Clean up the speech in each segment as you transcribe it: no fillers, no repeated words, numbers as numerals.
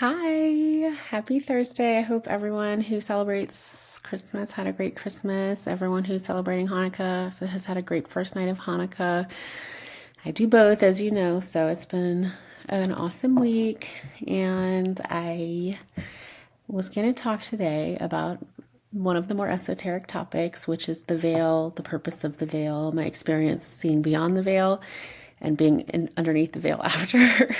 Hi, happy Thursday. I hope everyone who celebrates Christmas had a great Christmas. Everyone who's celebrating Hanukkah has had a great first night of Hanukkah. I do both, as you know, so it's been an awesome week. And I was going to talk today about one of the more esoteric topics, which is the veil, the purpose of the veil, my experience seeing beyond the veil and being underneath the veil after.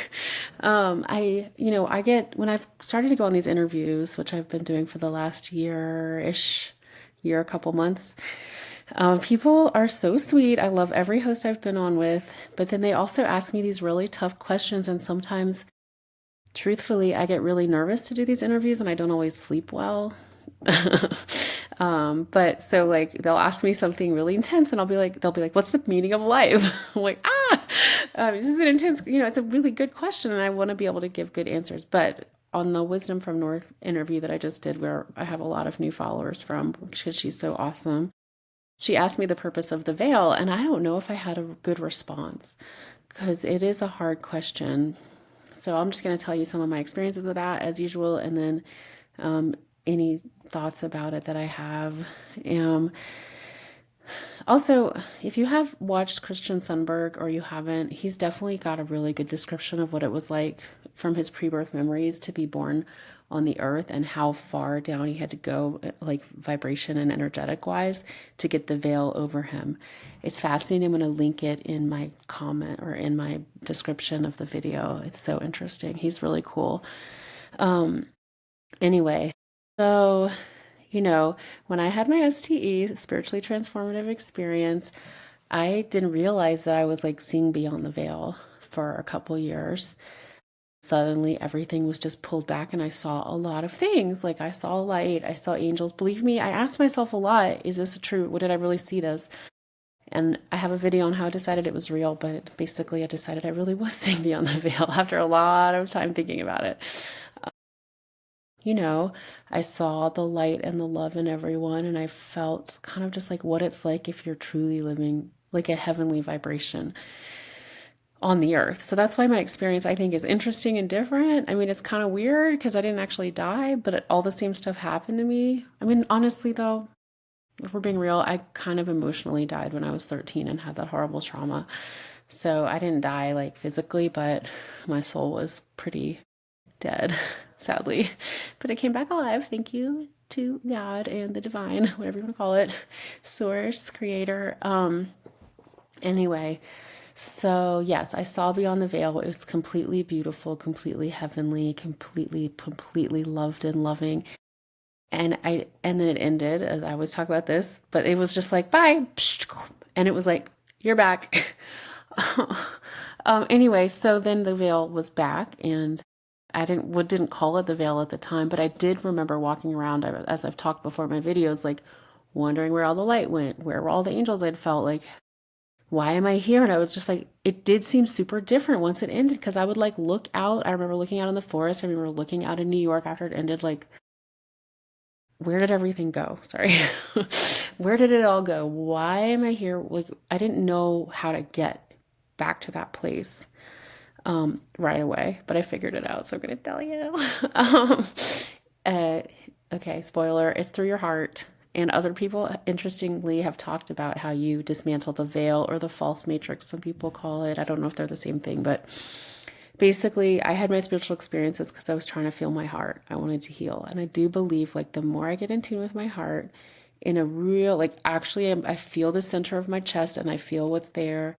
I get, when I've started to go on these interviews, which I've been doing for the last a couple months, people are so sweet. I love every host I've been on with, but then they also ask me these really tough questions. And sometimes, truthfully, I get really nervous to do these interviews and I don't always sleep well. But so like they'll ask me something really intense and they'll be like, what's the meaning of life? I'm like, this is an intense, it's a really good question and I want to be able to give good answers. But on the Wisdom from North interview that I just did, where I have a lot of new followers from, because she's so awesome, she asked me the purpose of the veil, and I don't know if I had a good response because it is a hard question. So I'm just going to tell you some of my experiences with that as usual, and then any thoughts about it that I have. Also, if you have watched Christian Sundberg or you haven't, he's definitely got a really good description of what it was like from his pre-birth memories to be born on the earth and how far down he had to go, like vibration and energetic wise, to get the veil over him. It's fascinating. I'm going to link it in my comment or in my description of the video. It's so interesting. He's really cool. Anyway, so when I had my STE, spiritually transformative experience, I didn't realize that I was like seeing beyond the veil for a couple years. Suddenly, everything was just pulled back, and I saw a lot of things. Like, I saw light, I saw angels. Believe me, I asked myself a lot, is this true? What did I really see this? And I have a video on how I decided it was real, but basically, I decided I really was seeing beyond the veil after a lot of time thinking about it. you know, I saw the light and the love in everyone, and I felt kind of just like what it's like if you're truly living like a heavenly vibration on the earth. So that's why my experience, I think, is interesting and different. I mean, it's kind of weird because I didn't actually die, but all the same stuff happened to me. I mean, honestly, though, if we're being real, I kind of emotionally died when I was 13 and had that horrible trauma. So I didn't die like physically, but my soul was pretty dead, sadly. But it came back alive. Thank you to God and the divine, whatever you want to call it, source, creator. Anyway, so yes, I saw beyond the veil. It was completely beautiful, completely heavenly, completely loved and loving. And then it ended, as I always talk about this, but it was just like, bye. And it was like, you're back. Anyway, so then the veil was back, and I didn't call it the veil at the time, but I did remember walking around, as I've talked before in my videos, like wondering where all the light went, where were all the angels I'd felt, like, why am I here? And I was just like, it did seem super different once it ended, because I would like look out. I remember looking out in the forest. I remember looking out in New York after it ended, like, where did everything go? Sorry. Where did it all go? Why am I here? Like, I didn't know how to get back to that place right away, but I figured it out. So I'm going to tell you. um, uh, okay, spoiler, it's through your heart. And other people, interestingly, have talked about how you dismantle the veil or the false matrix, some people call it. I don't know if they're the same thing, but basically, I had my spiritual experiences because I was trying to feel my heart. I wanted to heal. And I do believe, like, the more I get in tune with my heart, in a real, like, actually, I feel the center of my chest and I feel what's there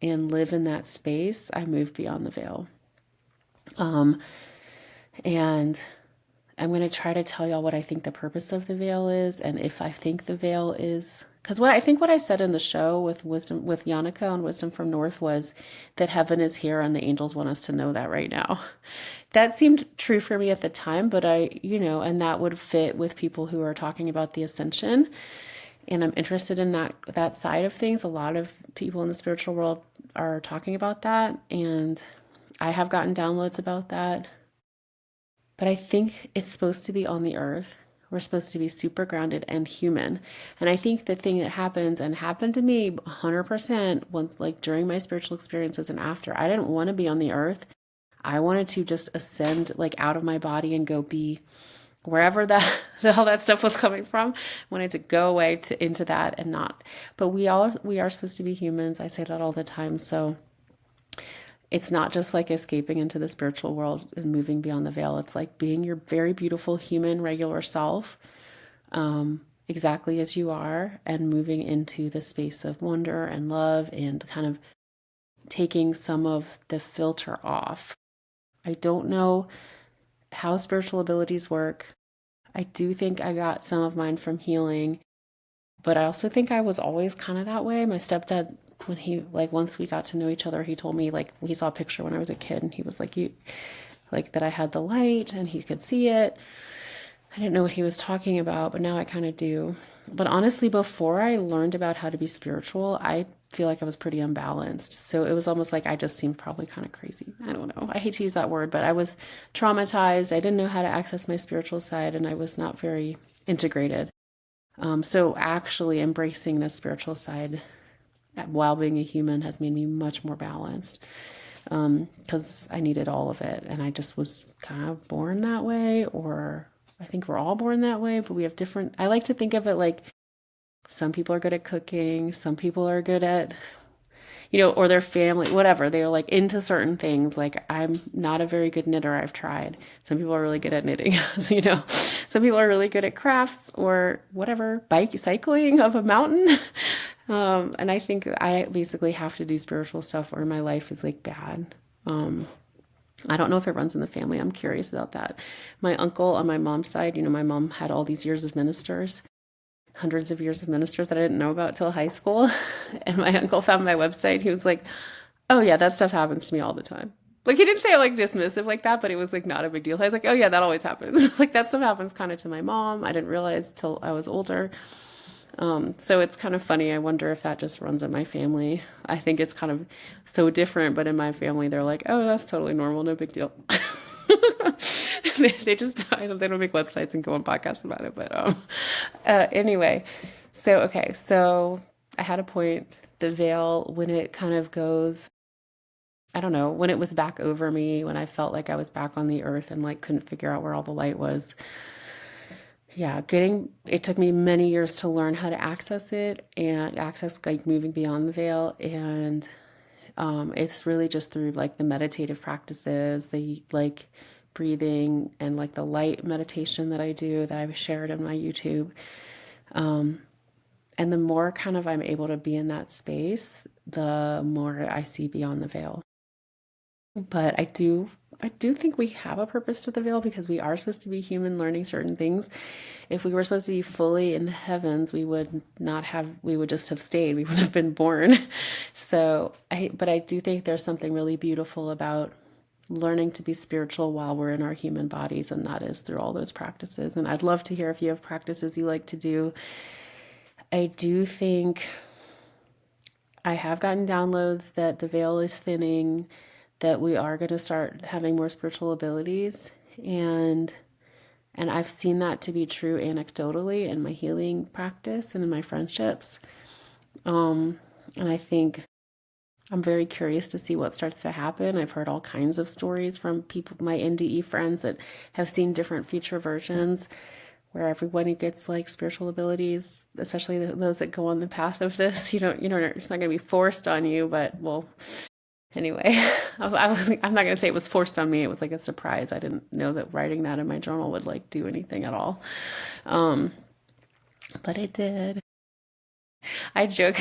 and live in that space, I move beyond the veil. And I'm going to try to tell y'all what I think the purpose of the veil is, and if I think the veil is, because what I said in the show with wisdom with Yannicka on Wisdom from North was that heaven is here and the angels want us to know that right now. That seemed true for me at the time, but and that would fit with people who are talking about the ascension, and I'm interested in that side of things. A lot of people in the spiritual world are talking about that, and I have gotten downloads about that. But I think it's supposed to be on the earth. We're supposed to be super grounded and human. And I think the thing that happens, and happened to me 100% once, like during my spiritual experiences and after, I didn't want to be on the earth. I wanted to just ascend like out of my body and go be wherever that all that stuff was coming from. I wanted to go away into that and not. But we are supposed to be humans. I say that all the time. So it's not just like escaping into the spiritual world and moving beyond the veil. It's like being your very beautiful human regular self, exactly as you are, and moving into the space of wonder and love and kind of taking some of the filter off. I don't know how spiritual abilities work. I do think I got some of mine from healing, but I also think I was always kind of that way. My stepdad, when he, like, once we got to know each other, he told me, like, he saw a picture when I was a kid and he was like, you, like, that I had the light and he could see it. I didn't know what he was talking about, but now I kind of do. But honestly, before I learned about how to be spiritual, I feel like I was pretty unbalanced. So it was almost like I just seemed probably kind of crazy. I don't know. I hate to use that word, but I was traumatized. I didn't know how to access my spiritual side, and I was not very integrated. So actually embracing the spiritual side while being a human has made me much more balanced, because I needed all of it. And I just was kind of born that way, or I think we're all born that way, but we have different. I like to think of it like some people are good at cooking, some people are good at, or their family, whatever. They're like into certain things. Like I'm not a very good knitter. I've tried. Some people are really good at knitting. So, some people are really good at crafts or whatever, cycling up a mountain. And I think I basically have to do spiritual stuff or my life is like bad. I don't know if it runs in the family. I'm curious about that. My uncle on my mom's side, my mom had all these years of ministers, hundreds of years of ministers that I didn't know about till high school. And my uncle found my website. He was like, oh yeah, that stuff happens to me all the time. Like he didn't say it like dismissive like that, but it was like not a big deal. I was like, oh yeah, that always happens. Like that stuff happens kind of to my mom. I didn't realize till I was older. So it's kind of funny. I wonder if that just runs in my family. I think it's kind of so different, but in my family, they're like, oh, that's totally normal. No big deal. They just, they don't make websites and go on podcasts about it. But anyway, so I had a point. The veil, when it kind of goes, I don't know, when it was back over me, when I felt like I was back on the earth and like couldn't figure out where all the light was. Yeah, it took me many years to learn how to access it and access like moving beyond the veil. And it's really just through like the meditative practices, the like breathing and like the light meditation that I do that I've shared on my YouTube. And the more kind of I'm able to be in that space, the more I see beyond the veil. But I do think we have a purpose to the veil because we are supposed to be human learning certain things. If we were supposed to be fully in the heavens, we would just have stayed. We would have been born. But I do think there's something really beautiful about learning to be spiritual while we're in our human bodies, and that is through all those practices. And I'd love to hear if you have practices you like to do. I do think I have gotten downloads that the veil is thinning, that we are going to start having more spiritual abilities, and I've seen that to be true anecdotally in my healing practice and in my friendships. And I think I'm very curious to see what starts to happen. I've heard all kinds of stories from people, my NDE friends, that have seen different future versions where everybody gets like spiritual abilities, especially those that go on the path of this. It's not going to be forced on you, but well, anyway, I'm not going to say it was forced on me. It was like a surprise. I didn't know that writing that in my journal would like do anything at all. But it did. I joke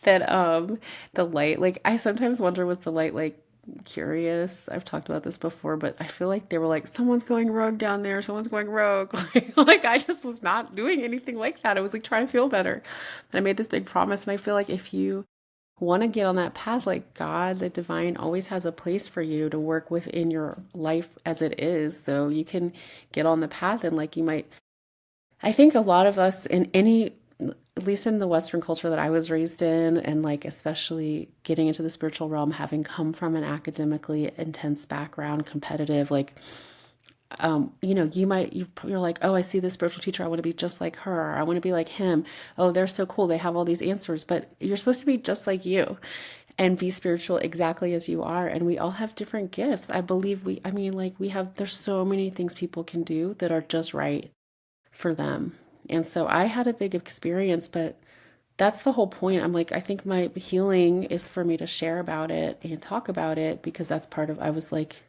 that the light, like I sometimes wonder, was the light like curious? I've talked about this before, but I feel like they were like, someone's going rogue down there, someone's going rogue. Like I just was not doing anything like that. I was like trying to feel better. And I made this big promise, and I feel like if you want to get on that path, like God, the divine always has a place for you to work within your life as it is. So you can get on the path, and like I think a lot of us at least in the Western culture that I was raised in, and like especially getting into the spiritual realm, having come from an academically intense background, competitive, like, you're like, oh, I see this spiritual teacher. I want to be just like her. I want to be like him. Oh, they're so cool. They have all these answers, but you're supposed to be just like you. and be spiritual exactly as you are. And we all have different gifts. I believe I mean, like we have, there's so many things people can do that are just right for them. And so I had a big experience, but that's the whole point. I'm like, I think my healing is for me to share about it and talk about it because that's part of, I was like,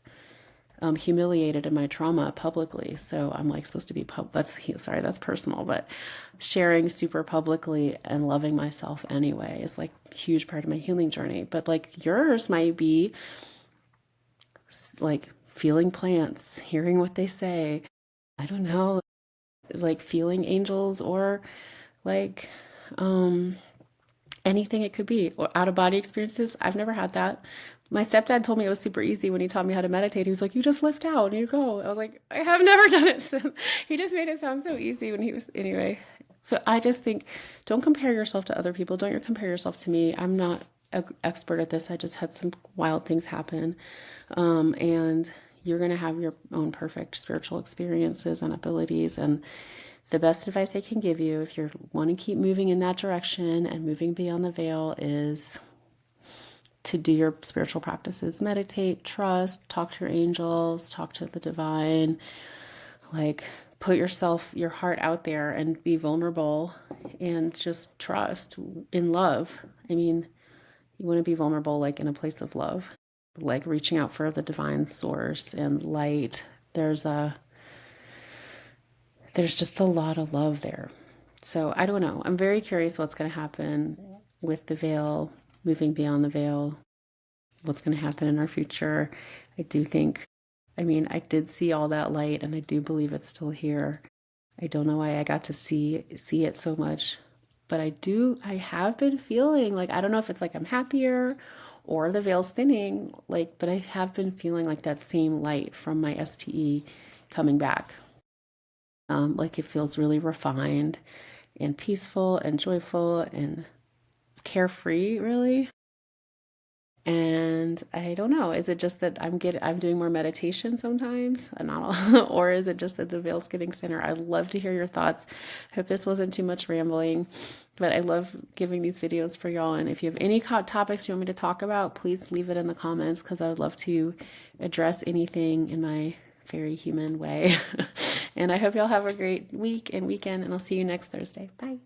humiliated in my trauma publicly. So I'm like supposed to be sorry, that's personal, but sharing super publicly and loving myself anyway is like a huge part of my healing journey. But like yours might be like feeling plants, hearing what they say. I don't know, like feeling angels or like anything it could be. Or out of body experiences. I've never had that. My stepdad told me it was super easy when he taught me how to meditate. He was like, you just lift out and you go. I was like, I have never done it. So he just made it sound so easy when he was, anyway. So I just think, don't compare yourself to other people. Don't compare yourself to me. I'm not an expert at this. I just had some wild things happen. And you're going to have your own perfect spiritual experiences and abilities. And the best advice I can give you if you want to keep moving in that direction and moving beyond the veil is to do your spiritual practices. Meditate, trust, talk to your angels, talk to the divine, like put your heart out there and be vulnerable and just trust in love. I mean, you want to be vulnerable like in a place of love, like reaching out for the divine source and light. There's just a lot of love there. So I don't know. I'm very curious what's going to happen with the veil, moving beyond the veil, what's going to happen in our future. I do think, I mean, I did see all that light and I do believe it's still here. I don't know why I got to see it so much, but I have been feeling like, I don't know if it's like I'm happier or the veil's thinning, like, but I have been feeling like that same light from my STE coming back. Like it feels really refined and peaceful and joyful and carefree, really. And I don't know, is it just that I'm doing more meditation sometimes and not all, or is it just that the veil's getting thinner? I'd love to hear your thoughts. I hope this wasn't too much rambling, but I love giving these videos for y'all. And if you have any topics you want me to talk about, please leave it in the comments because I would love to address anything in my very human way. And I hope y'all have a great week and weekend, and I'll see you next Thursday. Bye.